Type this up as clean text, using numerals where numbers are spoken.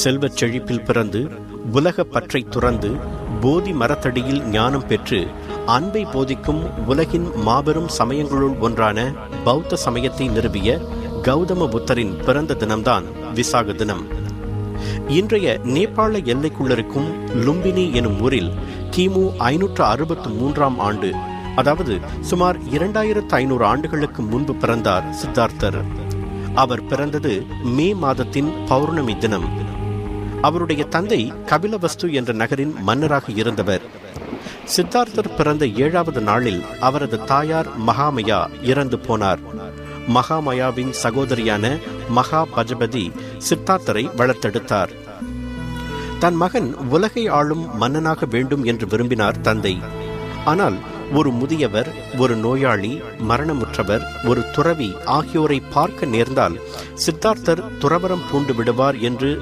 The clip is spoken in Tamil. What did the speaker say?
செல்வச் செழிப்பில் பிறந்து உலக பற்றை துறந்து போதி மரத்தடியில் ஞானம் பெற்று அன்பை போதிக்கும் உலகின் மாபெரும் சமயங்களுள் ஒன்றான பௌத்த சமயத்தை நிறுவிய கௌதம புத்தரின் பிறந்த தினம்தான் விசாக தினம். இன்றைய நேபாள எல்லைக்குள்ளிருக்கும் லும்பினி எனும் ஊரில் கிமு 563ஆம் ஆண்டு, அதாவது சுமார் 2500 ஆண்டுகளுக்கு முன்பு பிறந்தார் சித்தார்த்தர். அவர் பிறந்தது மே மாதத்தின் பௌர்ணமி தினம். அவருடைய தந்தை கபிலவஸ்து என்ற நகரின் மன்னராக இருந்தவர். சித்தார்த்தர் பிறந்த 7வது நாளில் அவரது தாயார் மகாமயா இறந்து போனார். மகாமயாவின் சகோதரியான மகா பஜபதி சித்தார்த்தரை வளர்த்தெடுத்தார். தன் மகன் உலகை ஆளும் மன்னனாக வேண்டும் என்று விரும்பினார் தந்தை. ஆனால் ஒரு முதியவர், ஒரு நோயாளி, மரணமுற்றவர், ஒரு துறவி ஆகியோரை பார்க்க நேர்ந்தால் சித்தார்த்தர் துறவரம் பூண்டு விடுவார் என்று